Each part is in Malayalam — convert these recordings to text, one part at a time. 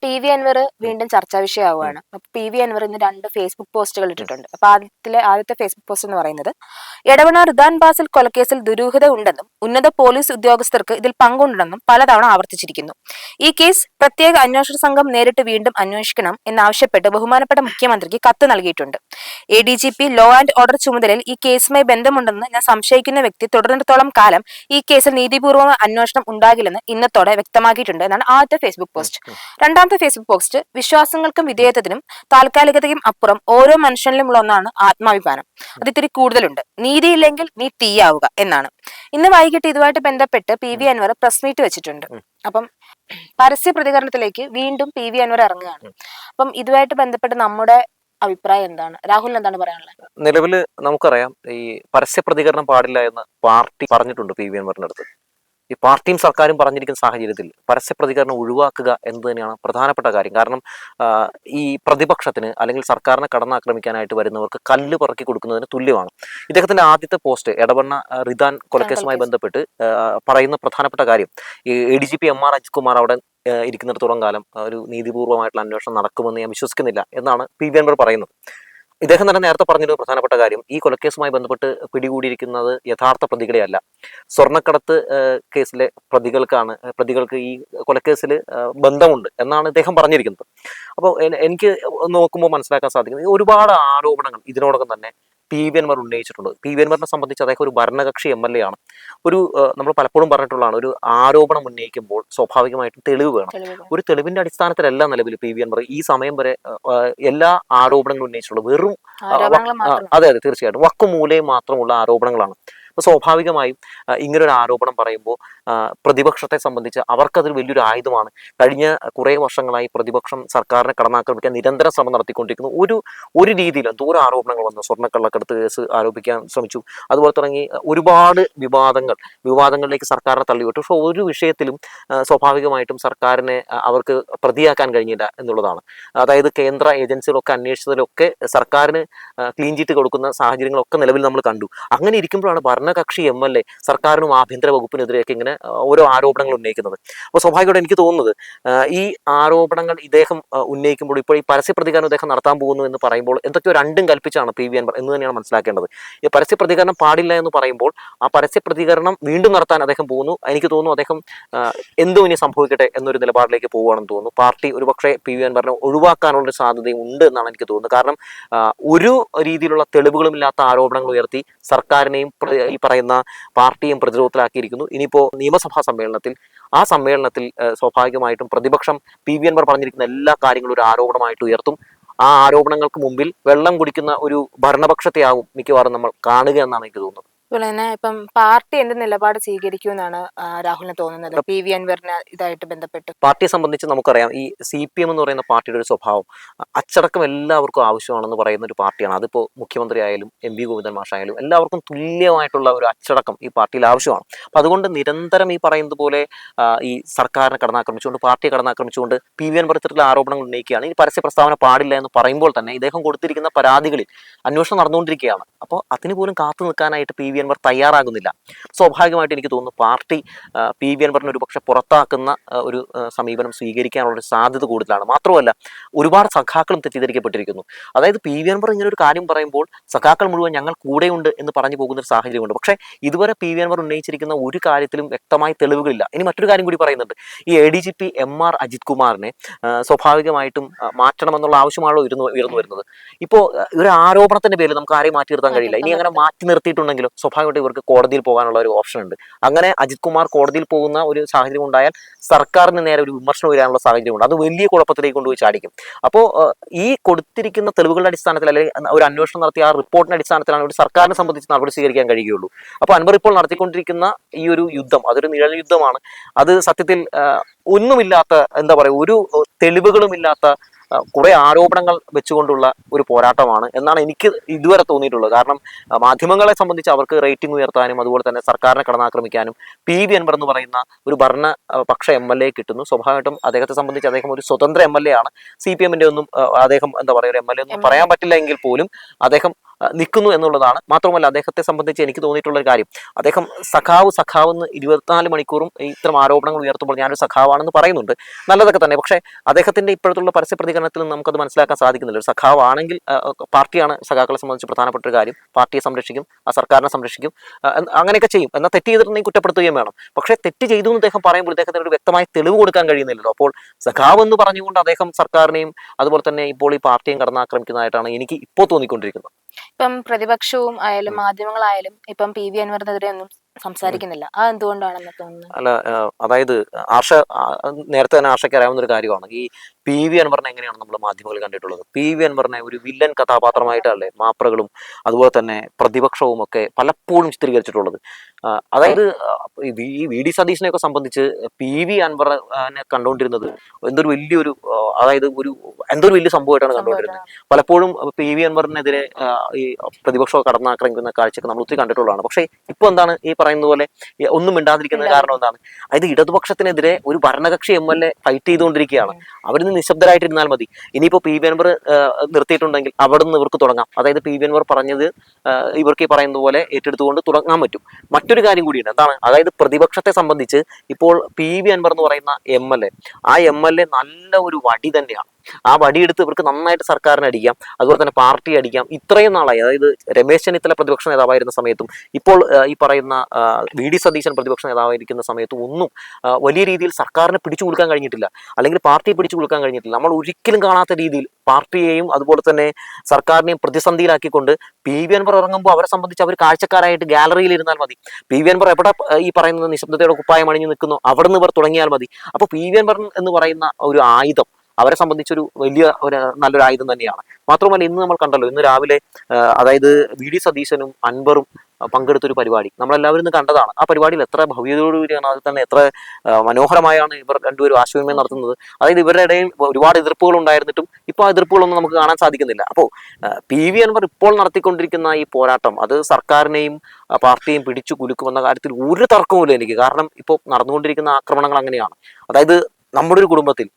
പി വി അൻവർ വീണ്ടും ചർച്ചാ വിഷയമാവുകയാണ്. പി വി അൻവർ ഇന്ന് 2 ഫേസ്ബുക്ക് പോസ്റ്റുകൾ ഇട്ടിട്ടുണ്ട്. അപ്പൊ ആദ്യത്തെ ഫേസ്ബുക്ക് പോസ്റ്റ് എന്ന് പറയുന്നത്, എടവണ്ണ റിദാൻ ബാസിൽ കൊലക്കേസിൽ ദുരൂഹത ഉണ്ടെന്നും ഉന്നത പോലീസ് ഉദ്യോഗസ്ഥർക്ക് ഇതിൽ പങ്കുണ്ടെന്നും പലതവണ ആവർത്തിച്ചിരിക്കുന്നു. ഈ കേസ് പ്രത്യേക അന്വേഷണ സംഘം നേരിട്ട് വീണ്ടും അന്വേഷിക്കണം എന്നാവശ്യപ്പെട്ട് ബഹുമാനപ്പെട്ട മുഖ്യമന്ത്രിക്ക് കത്ത് നൽകിയിട്ടുണ്ട്. ADGP ലോ ആൻഡ് ഓർഡർ ചുമതലയിൽ ഈ കേസുമായി ബന്ധമുണ്ടെന്ന് ഞാൻ സംശയിക്കുന്ന വ്യക്തി തുടർന്നിടത്തോളം കാലം ഈ കേസിൽ നീതിപൂർവ്വ അന്വേഷണം ഉണ്ടാകില്ലെന്ന് ഇന്നത്തോടെ വ്യക്തമാക്കിയിട്ടുണ്ട് എന്നാണ് ആദ്യത്തെ ഫേസ്ബുക്ക് പോസ്റ്റ്. രണ്ടാമത്തെ ഫേസ്ബുക്ക് പോസ്റ്റ്, വിശ്വാസങ്ങൾക്കും വിധേയത്വത്തിനും താൽക്കാലികതയും അപ്പുറം ഓരോ മനുഷ്യനിലുമുള്ള ഒന്നാണ് ആത്മാഭിമാനം. അത് ഇത്തിരി കൂടുതലുണ്ട്. നീതിയില്ലെങ്കിൽ നീ തീയാവുക എന്നാണ്. ഇന്ന് വൈകിട്ട് ഇതുമായിട്ട് ബന്ധപ്പെട്ട് P V Anvar press meet വെച്ചിട്ടുണ്ട്. അപ്പം പരസ്യ പ്രതികരണത്തിലേക്ക് വീണ്ടും പി വി അൻവർ ഇറങ്ങുകയാണ്. അപ്പം ഇതുമായിട്ട് ബന്ധപ്പെട്ട് നമ്മുടെ അഭിപ്രായം എന്താണ്? രാഹുൽ എന്താണ് പറയാനുള്ളത്? നിലവിൽ നമുക്കറിയാം, ഈ പരസ്യ പ്രതികരണം പാടില്ല എന്ന് പാർട്ടി പറഞ്ഞിട്ടുണ്ട് പി വി അൻവറിന്റെ അടുത്ത്. ഈ പാർട്ടിയും സർക്കാരും പറഞ്ഞിരിക്കുന്ന സാഹചര്യത്തിൽ പരസ്യ പ്രതികരണം ഒഴിവാക്കുക എന്ന് തന്നെയാണ് പ്രധാനപ്പെട്ട കാര്യം. കാരണം ഈ പ്രതിപക്ഷത്തിന് അല്ലെങ്കിൽ സർക്കാരിനെ കടന്നാക്രമിക്കാനായിട്ട് വരുന്നവർക്ക് കല്ല് പറക്കി കൊടുക്കുന്നതിന് തുല്യമാണ്. ഇദ്ദേഹത്തിന്റെ ആദ്യത്തെ പോസ്റ്റ് എടവണ്ണ റിദാൻ കൊലക്കേസുമായി ബന്ധപ്പെട്ട് പറയുന്ന പ്രധാനപ്പെട്ട കാര്യം, ഈ ADGP MR അജിത് കുമാർ അവിടെ ഇരിക്കുന്നിടത്തോളം കാലം ഒരു നീതിപൂർവമായിട്ടുള്ള അന്വേഷണം നടക്കുമെന്ന് ഞാൻ വിശ്വസിക്കുന്നില്ല എന്നാണ് പി വി അൻവർ പറയുന്നത്. ഇദ്ദേഹം തന്നെ നേരത്തെ പറഞ്ഞൊരു പ്രധാനപ്പെട്ട കാര്യം, ഈ കൊലക്കേസുമായി ബന്ധപ്പെട്ട് പിടികൂടിയിരിക്കുന്നത് യഥാർത്ഥ പ്രതികളെയല്ല, സ്വർണ്ണക്കടത്ത് കേസിലെ പ്രതികൾക്ക് ഈ കൊലക്കേസിൽ ബന്ധമുണ്ട് എന്നാണ് ഇദ്ദേഹം പറഞ്ഞിരിക്കുന്നത്. അപ്പോൾ എനിക്ക് നോക്കുമ്പോൾ മനസ്സിലാക്കാൻ സാധിക്കുന്നത്, ഒരുപാട് ആരോപണങ്ങൾ ഇതിനോടകം തന്നെ പി വി അൻവർ ഉന്നയിച്ചിട്ടുണ്ട്. പി വി അൻവറിനെ സംബന്ധിച്ച് അദ്ദേഹം ഒരു ഭരണകക്ഷി MLA ആണ്. നമ്മൾ പലപ്പോഴും പറഞ്ഞിട്ടുള്ളതാണ്, ഒരു ആരോപണം ഉന്നയിക്കുമ്പോൾ സ്വാഭാവികമായിട്ടും തെളിവ് വേണം. ഒരു തെളിവിന്റെ അടിസ്ഥാനത്തിലല്ല നിലവിൽ പി വി അൻവർ ഈ സമയം വരെ എല്ലാ ആരോപണങ്ങളും ഉന്നയിച്ചിട്ടുള്ളത്. വെറും അതെ തീർച്ചയായിട്ടും വക്കുമൂലയും മാത്രമുള്ള ആരോപണങ്ങളാണ്. അപ്പൊ സ്വാഭാവികമായും ഇങ്ങനൊരു ആരോപണം പറയുമ്പോൾ പ്രതിപക്ഷത്തെ സംബന്ധിച്ച് അവർക്കതൊരു വലിയൊരു ആയുധമാണ്. കഴിഞ്ഞ കുറെ വർഷങ്ങളായി പ്രതിപക്ഷം സർക്കാരിനെ കടന്നാക്രമിക്കാൻ നിരന്തരം ശ്രമം നടത്തിക്കൊണ്ടിരിക്കുന്നു. ഒരു രീതിയിൽ എന്തോരം ആരോപണങ്ങൾ വന്നു. സ്വർണ്ണക്കള്ളക്കടത്ത് കേസ് ആരോപിക്കാൻ ശ്രമിച്ചു, അതുപോലെ തുടങ്ങി ഒരുപാട് വിവാദങ്ങളിലേക്ക് സർക്കാരിനെ തള്ളിവിട്ടു. പക്ഷെ ഒരു വിഷയത്തിലും സ്വാഭാവികമായിട്ടും സർക്കാരിനെ അവർക്ക് പ്രതിയാക്കാൻ കഴിഞ്ഞില്ല എന്നുള്ളതാണ്. അതായത് കേന്ദ്ര ഏജൻസികളൊക്കെ അന്വേഷിച്ചതിലൊക്കെ സർക്കാരിന് ക്ലീൻ ചീറ്റ് കൊടുക്കുന്ന സാഹചര്യങ്ങളൊക്കെ നിലവിൽ നമ്മൾ കണ്ടു. അങ്ങനെ ഇരിക്കുമ്പോഴാണ് ഭരണകക്ഷി MLA സർക്കാരിനും ആഭ്യന്തര വകുപ്പിനെതിരെയൊക്കെ ഇങ്ങനെ ഓരോ ആരോപണങ്ങൾ ഉന്നയിക്കുന്നത്. അപ്പോൾ സ്വാഭാവികമായിട്ട് എനിക്ക് തോന്നുന്നത്, ഈ ആരോപണങ്ങൾ ഇദ്ദേഹം ഉന്നയിക്കുമ്പോൾ ഇപ്പോൾ ഈ പരസ്യ പ്രതികരണം ഇദ്ദേഹം നടത്താൻ പോകുന്നു എന്ന് പറയുമ്പോൾ എന്തൊക്കെയോ രണ്ടും കൽപ്പിച്ചാണ് പി വി അൻവർ എന്ന് തന്നെയാണ് മനസ്സിലാക്കേണ്ടത്. ഈ പരസ്യ പ്രതികരണം പാടില്ല എന്ന് പറയുമ്പോൾ ആ പരസ്യ പ്രതികരണം വീണ്ടും നടത്താൻ അദ്ദേഹം പോകുന്നു. എനിക്ക് തോന്നുന്നു അദ്ദേഹം എന്തും ഇനി സംഭവിക്കട്ടെ എന്നൊരു നിലപാടിലേക്ക് പോകുകയാണെന്ന് തോന്നുന്നു. പാർട്ടി ഒരുപക്ഷെ പി വി അൻവറിനെ ഒഴിവാക്കാനുള്ള സാധ്യതയും ഉണ്ട് എന്നാണ് എനിക്ക് തോന്നുന്നത്. കാരണം ഒരു രീതിയിലുള്ള തെളിവുകളും ഇല്ലാത്ത ആരോപണങ്ങൾ ഉയർത്തി സർക്കാരിനെയും ഈ പറയുന്ന പാർട്ടിയും പ്രതിരോധത്തിലാക്കിയിരിക്കുന്നു. ഇനിയിപ്പോ നിയമസഭാ സമ്മേളനത്തിൽ സ്വാഭാവികമായിട്ടും പ്രതിപക്ഷം പി വി അൻവർ പറഞ്ഞിരിക്കുന്ന എല്ലാ കാര്യങ്ങളും ഒരു ആരോപണമായിട്ട് ഉയർത്തും. ആ ആരോപണങ്ങൾക്ക് മുമ്പിൽ വെള്ളം കുടിക്കുന്ന ഒരു ഭരണപക്ഷത്തെയാവും മിക്കവാറും നമ്മൾ കാണുക എന്നാണ് എനിക്ക് തോന്നുന്നത്. അതുപോലെ തന്നെ ഇപ്പം പാർട്ടി എന്ത് നിലപാട് സ്വീകരിക്കുമെന്നാണ് രാഹുലിന് തോന്നുന്നത് പി വി അൻവറിന് ഇതായിട്ട് ബന്ധപ്പെട്ട്? പാർട്ടിയെ സംബന്ധിച്ച് നമുക്കറിയാം, ഈ CPM എന്ന് പറയുന്ന പാർട്ടിയുടെ ഒരു സ്വഭാവം അച്ചടക്കം എല്ലാവർക്കും ആവശ്യമാണെന്ന് പറയുന്ന ഒരു പാർട്ടിയാണ്. അതിപ്പോൾ മുഖ്യമന്ത്രി ആയാലും MP ഗോവിന്ദൻ മാഷായാലും എല്ലാവർക്കും തുല്യമായിട്ടുള്ള ഒരു അച്ചടക്കം ഈ പാർട്ടിയിൽ ആവശ്യമാണ്. അപ്പം അതുകൊണ്ട് നിരന്തരം ഈ പറയുന്നത് പോലെ ഈ സർക്കാരിനെ കടന്നാക്രമിച്ചുകൊണ്ട് പാർട്ടിയെ കടന്നാക്രമിച്ചുകൊണ്ട് പി വി അൻവർ ഇത്തരത്തിലുള്ള ആരോപണങ്ങൾ ഉന്നയിക്കുകയാണ്. ഈ പരസ്യ പ്രസ്താവന പാടില്ല എന്ന് പറയുമ്പോൾ തന്നെ ഇദ്ദേഹം കൊടുത്തിരിക്കുന്ന പരാതികളിൽ അന്വേഷണം നടന്നുകൊണ്ടിരിക്കുകയാണ്. അപ്പോൾ അതിന് പോലും കാത്തു നിൽക്കാനായിട്ട് പി വി അൻവർ തയ്യാറാകുന്നില്ല. സ്വാഭാവികമായിട്ട് എനിക്ക് തോന്നുന്നു പാർട്ടി പി വി അൻവറിനെ ഒരു പക്ഷെ പുറത്താക്കുന്ന ഒരു സമീപനം സ്വീകരിക്കാനുള്ള സാധ്യത കൂടുതലാണ്. മാത്രമല്ല ഒരുപാട് സഖാക്കളും തെറ്റിദ്ധരിക്കപ്പെട്ടിരിക്കുന്നു. അതായത് പി വി അൻവർ ഇങ്ങനെ ഒരു കാര്യം പറയുമ്പോൾ സഖാക്കൾ മുഴുവൻ ഞങ്ങൾ കൂടെയുണ്ട് എന്ന് പറഞ്ഞു പോകുന്ന ഒരു സാഹചര്യമുണ്ട്. പക്ഷേ ഇതുവരെ പി വി അൻവർ ഉന്നയിച്ചിരിക്കുന്ന ഒരു കാര്യത്തിലും വ്യക്തമായ തെളിവുകളില്ല. ഇനി മറ്റൊരു കാര്യം കൂടി പറയുന്നുണ്ട്, ഈ ADGP MR അജിത് കുമാറിനെ സ്വാഭാവികമായിട്ടും മാറ്റണമെന്നുള്ള ആവശ്യമാണല്ലോ ഉയർന്നു വരുന്നത്. ഇപ്പോൾ ഒരു ആരോപണത്തിന്റെ പേരിൽ നമുക്ക് ആരെയും മാറ്റി നിർത്താൻ കഴിയില്ല. ഇനി അങ്ങനെ മാറ്റി നിർത്തിയിട്ടുണ്ടെങ്കിലും സ്വാഭാവികമായിട്ട് ഇവർക്ക് കോടതിയിൽ പോകാനുള്ള ഒരു ഓപ്ഷൻ ഉണ്ട്. അങ്ങനെ അജിത് കുമാർ കോടതിയിൽ പോകുന്ന ഒരു സാഹചര്യം ഉണ്ടായാൽ സർക്കാരിന് നേരെ ഒരു വിമർശനം വരാനുള്ള സാഹചര്യമുണ്ട്. അത് വലിയ കുഴപ്പത്തിലേക്ക് കൊണ്ടുപോയി ചാടിക്കും. അപ്പോൾ ഈ കൊടുത്തിരിക്കുന്ന തെളിവുകളുടെ അടിസ്ഥാനത്തിൽ അല്ലെങ്കിൽ ഒരു അന്വേഷണം നടത്തിയ ആ റിപ്പോർട്ടിന്റെ അടിസ്ഥാനത്തിലാണ് ഒരു സർക്കാരിനെ സംബന്ധിച്ച് നടപടി സ്വീകരിക്കാൻ കഴിയുകയുള്ളൂ. അപ്പോൾ അൻവർ ഇപ്പോൾ നടത്തിക്കൊണ്ടിരിക്കുന്ന ഈ ഒരു യുദ്ധം അതൊരു നിഴൽ യുദ്ധമാണ്. അത് സത്യത്തിൽ ഒന്നുമില്ലാത്ത, എന്താ പറയുക, ഒരു തെളിവുകളും ഇല്ലാത്ത കുറെ ആരോപണങ്ങൾ വെച്ചുകൊണ്ടുള്ള ഒരു പോരാട്ടമാണ് എന്നാണ് എനിക്ക് ഇതുവരെ തോന്നിയിട്ടുള്ളത്. കാരണം മാധ്യമങ്ങളെ സംബന്ധിച്ച് അവർക്ക് റേറ്റിംഗ് ഉയർത്താനും അതുപോലെ തന്നെ സർക്കാരിനെ കടന്നാക്രമിക്കാനും പി വി അൻവർ എന്ന് പറയുന്ന ഒരു ഭരണപക്ഷ MLA കിട്ടുന്നു. സ്വാഭാവികമായിട്ടും അദ്ദേഹത്തെ സംബന്ധിച്ച് അദ്ദേഹം ഒരു സ്വതന്ത്ര MLA ആണ്. CPM ഒന്നും അദ്ദേഹം എന്താ പറയുക ഒരു MLA ഒന്നും പറയാൻ പറ്റില്ല എങ്കിൽ പോലും അദ്ദേഹം നിൽക്കുന്നു എന്നുള്ളതാണ്. മാത്രമല്ല അദ്ദേഹത്തെ സംബന്ധിച്ച് എനിക്ക് തോന്നിയിട്ടുള്ള ഒരു കാര്യം, അദ്ദേഹം സഖാവ് എന്ന് 24 മണിക്കൂറും ഇത്തരം ആരോപണങ്ങൾ ഉയർത്തുമ്പോൾ ഞാനൊരു സഖാവാണെന്ന് പറയുന്നുണ്ട്, നല്ലതൊക്കെ തന്നെ. പക്ഷേ അദ്ദേഹത്തിന്റെ ഇപ്പോഴത്തുള്ള പരസ്യ പ്രതികരണത്തിൽ നിന്ന് നമുക്കത് മനസ്സിലാക്കാൻ സാധിക്കുന്നില്ല. ഒരു സഖാവാണെങ്കിൽ പാർട്ടിയാണ് സഖാക്കളെ സംബന്ധിച്ച് പ്രധാനപ്പെട്ട ഒരു കാര്യം, പാർട്ടിയെ സംരക്ഷിക്കും, ആ സർക്കാരിനെ സംരക്ഷിക്കും, അങ്ങനെയൊക്കെ ചെയ്യും. എന്നാൽ തെറ്റ് ചെയ്തിട്ടുണ്ടെങ്കിൽ കുറ്റപ്പെടുത്തുകയും വേണം. പക്ഷേ തെറ്റ് ചെയ്തു എന്ന് അദ്ദേഹം പറയുമ്പോൾ ഇദ്ദേഹത്തിന് ഒരു വ്യക്തമായ തെളിവ് കൊടുക്കാൻ കഴിയുന്നില്ലല്ലോ. അപ്പോൾ സഖാവ് എന്ന് പറഞ്ഞുകൊണ്ട് അദ്ദേഹം സർക്കാരിനെയും അതുപോലെ തന്നെ ഇപ്പോൾ ഈ പാർട്ടിയും കടന്നാക്രമിക്കുന്നതായിട്ടാണ് എനിക്ക് ഇപ്പോൾ തോന്നിക്കൊണ്ടിരിക്കുന്നത്. ഇപ്പം പ്രതിപക്ഷവും ആയാലും മാധ്യമങ്ങളായാലും ഇപ്പം PV അൻവറിനെതിരെ ഒന്നും സംസാരിക്കുന്നില്ല. അത് എന്തുകൊണ്ടാണെന്ന് തോന്നുന്നു? അല്ല, അതായത് നേരത്തെ തന്നെ ആർഷയ്ക്ക് അറിയാവുന്ന ഒരു കാര്യമാണ്, ഈ PV അൻവറിനെ എങ്ങനെയാണ് നമ്മൾ മാധ്യമങ്ങളിൽ കണ്ടിട്ടുള്ളത്. PV അൻവറിനെ ഒരു വില്ലൻ കഥാപാത്രമായിട്ടല്ലേ മാപ്രകളും അതുപോലെ തന്നെ പ്രതിപക്ഷവും ഒക്കെ പലപ്പോഴും ചിത്രീകരിച്ചിട്ടുള്ളത്. അതായത് ഈ VD സതീശനെയൊക്കെ സംബന്ധിച്ച് PV അൻവറിനെ കണ്ടുകൊണ്ടിരുന്നത് എന്തൊരു വലിയൊരു അതായത് എന്തൊരു വലിയ സംഭവമായിട്ടാണ് കണ്ടുകൊണ്ടിരുന്നത്. പലപ്പോഴും PV അൻവറിനെതിരെ ഈ പ്രതിപക്ഷമൊക്കെ കടന്നാക്രമിക്കുന്ന കാഴ്ചയൊക്കെ നമ്മൾ ഒത്തിരി കണ്ടിട്ടുള്ളതാണ്. പക്ഷേ ഇപ്പൊ എന്താണ് ഈ പറയുന്നത് പോലെ ഒന്നും മിണ്ടാതിരിക്കുന്ന കാരണം എന്താണ്? അതായത് ഇടതുപക്ഷത്തിനെതിരെ ഒരു ഭരണകക്ഷി MLA ഫൈറ്റ് ചെയ്തുകൊണ്ടിരിക്കുകയാണ്. അവരിന്ന് നിശബ്ദരായിട്ടിരുന്നാൽ മതി. ഇനിയിപ്പോ PV അൻവർ നിർത്തിയിട്ടുണ്ടെങ്കിൽ അവിടെ നിന്ന് ഇവർക്ക് തുടങ്ങാം. അതായത് PV അൻവർ പറഞ്ഞത് ഇവർക്ക് ഈ പറയുന്ന പോലെ ഏറ്റെടുത്തുകൊണ്ട് തുടങ്ങാൻ പറ്റും. മറ്റൊരു കാര്യം കൂടിയുണ്ട്, എന്താണ്? അതായത് പ്രതിപക്ഷത്തെ സംബന്ധിച്ച് ഇപ്പോൾ PV അൻവർ എന്ന് പറയുന്ന MLA, ആ MLA നല്ല ഒരു വടി തന്നെയാണ്. ആ വടിയെടുത്ത് ഇവർക്ക് നന്നായിട്ട് സർക്കാരിനെ അടിക്കാം, അതുപോലെ തന്നെ പാർട്ടി അടിക്കാം. ഇത്രയും നാളായി, അതായത് രമേശ് ചെന്നിത്തല പ്രതിപക്ഷ നേതാവായിരുന്ന സമയത്തും ഇപ്പോൾ ഈ പറയുന്ന VD സതീശൻ പ്രതിപക്ഷ നേതാവായിരിക്കുന്ന സമയത്തും ഒന്നും വലിയ രീതിയിൽ സർക്കാരിനെ പിടിച്ചു കൊടുക്കാൻ കഴിഞ്ഞിട്ടില്ല, അല്ലെങ്കിൽ പാർട്ടിയെ പിടിച്ചു കൊടുക്കാൻ കഴിഞ്ഞിട്ടില്ല. നമ്മൾ ഒരിക്കലും കാണാത്ത രീതിയിൽ പാർട്ടിയെയും അതുപോലെ തന്നെ സർക്കാരിനെയും പ്രതിസന്ധിയിലാക്കിക്കൊണ്ട് PV അൻവർ ഇറങ്ങുമ്പോൾ അവരെ സംബന്ധിച്ച് അവർ കാഴ്ചക്കാരായിട്ട് ഗാലറിയിൽ ഇരുന്നാൽ മതി. PV അൻവർ എവിടെ ഈ പറയുന്നത് നിശബ്ദതയുടെ കുപ്പായം അണിഞ്ഞു നിൽക്കുന്നു അവിടെ നിന്ന് ഇവർ തുടങ്ങിയാൽ മതി. അപ്പോൾ PV അൻവർ എന്ന് പറയുന്ന ഒരു ആയുധം അവരെ സംബന്ധിച്ചൊരു വലിയ നല്ലൊരു ആയുധം തന്നെയാണ്. മാത്രമല്ല ഇന്ന് നമ്മൾ കണ്ടല്ലോ, ഇന്ന് രാവിലെ അതായത് VD സതീശനും അൻവറും പങ്കെടുത്തൊരു പരിപാടി നമ്മളെല്ലാവരും ഇന്ന് കണ്ടതാണ്. ആ പരിപാടിയിൽ എത്ര ഭവ്യതയോടുകൂടിയാണ്, അതിൽ തന്നെ എത്ര മനോഹരമായാണ് ഇവർ രണ്ടുപേരും ആശയവിനിമയം നടത്തുന്നത്. അതായത് ഇവരുടെ ഇടയിൽ ഒരുപാട് എതിർപ്പുകൾ ഉണ്ടായിരുന്നിട്ടും ഇപ്പോൾ ആ എതിർപ്പുകളൊന്നും നമുക്ക് കാണാൻ സാധിക്കുന്നില്ല. അപ്പോൾ PV അൻവർ ഇപ്പോൾ നടത്തിക്കൊണ്ടിരിക്കുന്ന ഈ പോരാട്ടം അത് സർക്കാരിനെയും പാർട്ടിയെയും പിടിച്ചു കുലുക്കുമെന്ന കാര്യത്തിൽ ഒരു തർക്കവുമില്ല എനിക്ക്. കാരണം ഇപ്പോൾ നടന്നുകൊണ്ടിരിക്കുന്ന ആക്രമണങ്ങൾ അങ്ങനെയാണ്. അതായത് നമ്മുടെ ഒരു കുടുംബത്തിൽ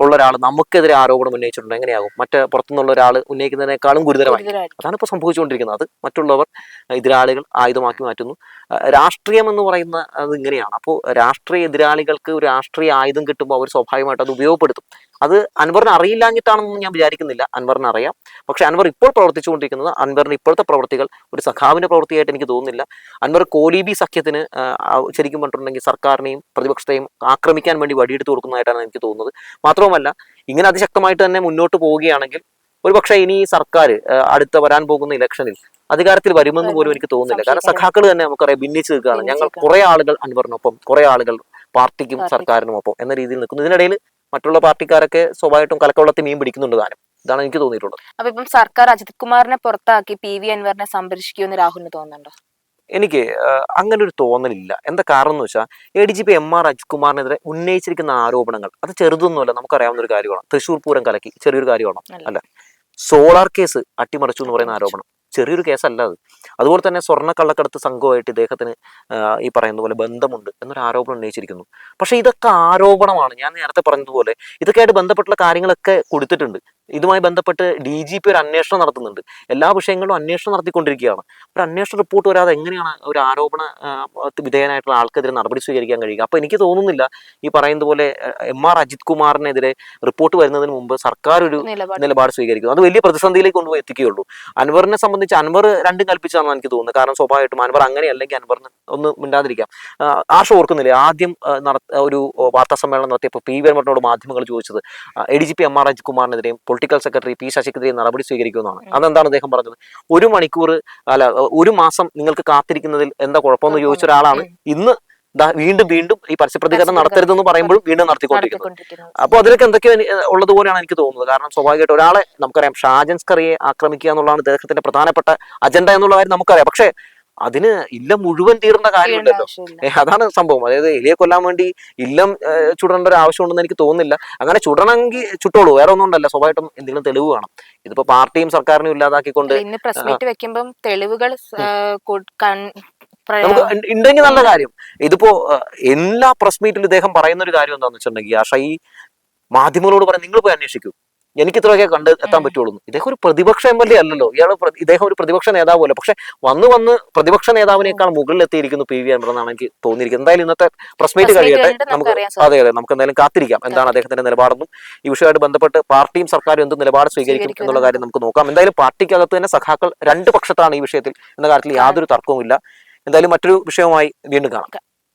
ഉള്ള ഒരാൾ നമുക്കെതിരെ ആരോപണം ഉന്നയിച്ചിട്ടുണ്ട്, എങ്ങനെയാകും മറ്റേ പുറത്തുനിന്നുള്ള ഒരാൾ ഉന്നയിക്കുന്നതിനേക്കാളും ഗുരുതരമായി. അതാണ് ഇപ്പോൾ സംഭവിച്ചുകൊണ്ടിരിക്കുന്നത്. അത് മറ്റുള്ളവർ എതിരാളികൾ ആയുധമാക്കി മാറ്റുന്നു. രാഷ്ട്രീയം എന്ന് പറയുന്ന അത് ഇങ്ങനെയാണ്. അപ്പോൾ രാഷ്ട്രീയ എതിരാളികൾക്ക് ഒരു രാഷ്ട്രീയ ആയുധം കിട്ടുമ്പോൾ അവർ സ്വാഭാവികമായിട്ട് അത് ഉപയോഗപ്പെടുത്തും. അത് അൻവറിന് അറിയില്ലാഞ്ഞിട്ടാണെന്ന് ഞാൻ വിചാരിക്കുന്നില്ല, അൻവറിന് അറിയാം. പക്ഷെ അൻവർ ഇപ്പോൾ പ്രവർത്തിച്ചുകൊണ്ടിരിക്കുന്നത്, അൻവറിന് ഇപ്പോഴത്തെ പ്രവൃത്തികൾ ഒരു സഖാവിന്റെ പ്രവൃത്തിയായിട്ട് എനിക്ക് തോന്നുന്നില്ല. അൻവർ കോലീബി സഖ്യത്തിന് ശരിക്കും പറഞ്ഞിട്ടുണ്ടെങ്കിൽ സർക്കാരിനെയും പ്രതിപക്ഷത്തെയും ആക്രമിക്കാൻ വേണ്ടി വടിയെടുത്ത് കൊടുക്കുന്നതായിട്ടാണ് എനിക്ക് തോന്നുന്നത്. മാത്രവുമല്ല ഇങ്ങനെ അതിശക്തമായിട്ട് തന്നെ മുന്നോട്ട് പോവുകയാണെങ്കിൽ ഒരുപക്ഷെ ഇനി സർക്കാർ അടുത്ത വരാൻ പോകുന്ന ഇലക്ഷനിൽ അധികാരത്തിൽ വരുമെന്ന് പോലും എനിക്ക് തോന്നുന്നില്ല. കാരണം സഖാക്കൾ തന്നെ നമുക്കറിയാം ഭിന്നിച്ച് നിൽക്കുകയാണ്. ഞങ്ങൾ കുറെ ആളുകൾ അൻവറിനൊപ്പം, കുറെ ആളുകൾ പാർട്ടിക്കും സർക്കാരിനും ഒപ്പം എന്ന രീതിയിൽ നിൽക്കുന്നു. ഇതിനിടയിൽ മറ്റുള്ള പാർട്ടിക്കാരൊക്കെ സ്വാഭാവികമായിട്ടും കലക്കവെള്ളത്തിൽ മീൻ പിടിക്കുന്നുണ്ട് താനും. ഇതാണ് എനിക്ക് തോന്നിയിട്ടുള്ളത്. അപ്പൊ ഇപ്പം സർക്കാർ അജിത് കുമാറിനെ പുറത്താക്കി PV അൻവറിനെ സംരക്ഷിക്കുമെന്ന് രാഹുലിന് തോന്നുന്നുണ്ടോ? എനിക്ക് അങ്ങനെ ഒരു തോന്നലില്ല. എന്താ കാരണം എന്ന് വെച്ചാൽ ADGP MR അജിത് കുമാറിനെതിരെ ഉന്നയിച്ചിരിക്കുന്ന ആരോപണങ്ങൾ അത് ചെറുതൊന്നുമല്ല, നമുക്കറിയാവുന്ന ഒരു കാര്യമാണ്. തൃശ്ശൂർ പൂരം കലക്കി ചെറിയൊരു കാര്യമാണോ? അല്ല. സോളാർ കേസ് അട്ടിമറിച്ചു എന്ന് പറയുന്ന ആരോപണം ചെറിയൊരു കേസല്ല അത്. അതുപോലെ തന്നെ സ്വർണ്ണ കള്ളക്കടത്ത് സംഘവുമായിട്ട് ഇദ്ദേഹത്തിന് ഈ പറയുന്ന പോലെ ബന്ധമുണ്ട് എന്നൊരു ആരോപണം ഉന്നയിച്ചിരിക്കുന്നു. പക്ഷെ ഇതൊക്കെ ആരോപണമാണ്. ഞാൻ നേരത്തെ പറഞ്ഞതുപോലെ ഇതൊക്കെയായിട്ട് ബന്ധപ്പെട്ടുള്ള കാര്യങ്ങളൊക്കെ കൊടുത്തിട്ടുണ്ട്. ഇതുമായി ബന്ധപ്പെട്ട് DGP ഒരു അന്വേഷണം നടത്തുന്നുണ്ട്. എല്ലാ വിഷയങ്ങളും അന്വേഷണം നടത്തിക്കൊണ്ടിരിക്കുകയാണ്. ഒരു അന്വേഷണ റിപ്പോർട്ട് വരാതെ എങ്ങനെയാണ് ഒരു ആരോപണ വിധേയനായിട്ടുള്ള ആൾക്കെതിരെ നടപടി സ്വീകരിക്കാൻ കഴിയുക? അപ്പൊ എനിക്ക് തോന്നുന്നില്ല ഈ പറയുന്നത് പോലെ MR അജിത് കുമാറിനെതിരെ റിപ്പോർട്ട് വരുന്നതിന് മുമ്പ് സർക്കാർ ഒരു നിലപാട് സ്വീകരിക്കും. അത് വലിയ പ്രതിസന്ധിയിലേക്ക് കൊണ്ടുപോയി എത്തിക്കുകയുള്ളൂ. അൻവറിനെ സംബന്ധിച്ച് അൻവർ രണ്ടും കൽപ്പിച്ചാണെന്ന് എനിക്ക് തോന്നുന്നത്. കാരണം സ്വാഭാവികമായിട്ടും അൻവർ അങ്ങനെ അല്ലെങ്കിൽ അൻവറിന് ഒന്ന് മിണ്ടാതിരിക്കാം. ആർഷ ഓർക്കുന്നില്ലേ, ആദ്യം ഒരു വാർത്താ സമ്മേളനം നടത്തിയപ്പോൾ PV അൻവറിനോട് മാധ്യമങ്ങൾ ചോദിച്ചത് ADGP MR അജിത് കുമാറിനെതിരെയും പൊളിറ്റിക്കൽ സെക്രട്ടറി P ശശിക്കെതിരെയും നടപടി സ്വീകരിക്കുമെന്നാണ്. അതെന്താണ് അദ്ദേഹം പറഞ്ഞത്? ഒരു മാസം നിങ്ങൾക്ക് കാത്തിരിക്കുന്നതിൽ എന്താ കുഴപ്പമെന്ന് ചോദിച്ച ഒരാളാണ് ഇന്ന് വീണ്ടും ഈ പരസ്യപ്രതികരണം നടത്തരുതെന്ന് പറയുമ്പോഴും വീണ്ടും നടത്തിക്കൊണ്ടിരിക്കുന്നത്. അപ്പോൾ അതിലൊക്കെ എന്തൊക്കെയോ ഉള്ളതുപോലെയാണ് എനിക്ക് തോന്നുന്നത്. കാരണം സ്വാഭാവികമായിട്ട് ഒരാളെ നമുക്കറിയാം, ഷാജൻ സ്കറിയെ ആക്രമിക്കുക എന്നുള്ളതാണ് അദ്ദേഹത്തിന്റെ പ്രധാനപ്പെട്ട അജണ്ട എന്നുള്ള കാര്യം നമുക്കറിയാം. പക്ഷേ അതിന് ഇല്ലം മുഴുവൻ തീർന്ന കാര്യമില്ലല്ലോ. അതാണ് സംഭവം. അതായത് എലിയെ കൊല്ലാൻ വേണ്ടി ഇല്ലം ചുടേണ്ട ഒരു ആവശ്യമുണ്ടെന്ന് എനിക്ക് തോന്നുന്നില്ല. അങ്ങനെ ചുടണമെങ്കിൽ ചുട്ടോളൂ, വേറെ ഒന്നും ഉണ്ടല്ല. സ്വാഭാവികമായിട്ടും എന്തെങ്കിലും തെളിവ് വേണം. ഇതിപ്പോ പാർട്ടിയും സർക്കാരിനും ഇല്ലാതാക്കിക്കൊണ്ട് തെളിവുകൾ നമുക്ക് ഉണ്ടെങ്കിൽ നല്ല കാര്യം. ഇതിപ്പോ എല്ലാ പ്രസ് മീറ്റിലും ഇദ്ദേഹം പറയുന്ന ഒരു കാര്യം എന്താണെന്ന് വെച്ചിട്ടുണ്ടെങ്കിൽ ഈ മാധ്യമങ്ങളോട് പറയാം, നിങ്ങൾ പോയി അന്വേഷിക്കൂ, എനിക്ക് ഇത്രയൊക്കെ കണ്ട് എത്താൻ പറ്റുള്ളൂ. ഇദ്ദേഹം ഒരു പ്രതിപക്ഷ MLA അല്ലല്ലോ, ഇദ്ദേഹം ഒരു പ്രതിപക്ഷ നേതാവല്ല. പക്ഷെ വന്ന് പ്രതിപക്ഷ നേതാവിനേക്കാൾ മുകളിൽ എത്തിയിരിക്കുന്നു PV അൻവർ എന്നാണ് എനിക്ക് തോന്നിയിരിക്കുന്നത്. എന്തായാലും ഇന്നത്തെ പ്രസ് മീറ്റ് കഴിയട്ടെ, നമുക്ക് അതെ നമുക്ക് എന്തായാലും കാത്തിരിക്കാം എന്താണ് അദ്ദേഹത്തിന്റെ നിലപാടെന്നും ഈ വിഷയമായിട്ട് ബന്ധപ്പെട്ട് പാർട്ടിയും സർക്കാരും എന്ത് നിലപാട് സ്വീകരിക്കും എന്നുള്ള കാര്യം നമുക്ക് നോക്കാം. എന്തായാലും പാർട്ടിക്കകത്ത് തന്നെ സഖാക്കൾ രണ്ട് പക്ഷത്താണ് ഈ വിഷയത്തിൽ എന്ന കാര്യത്തിൽ യാതൊരു തർക്കവുമില്ല. എന്തായാലും മറ്റൊരു വിഷയവുമായി വീണ്ടും കാണാം.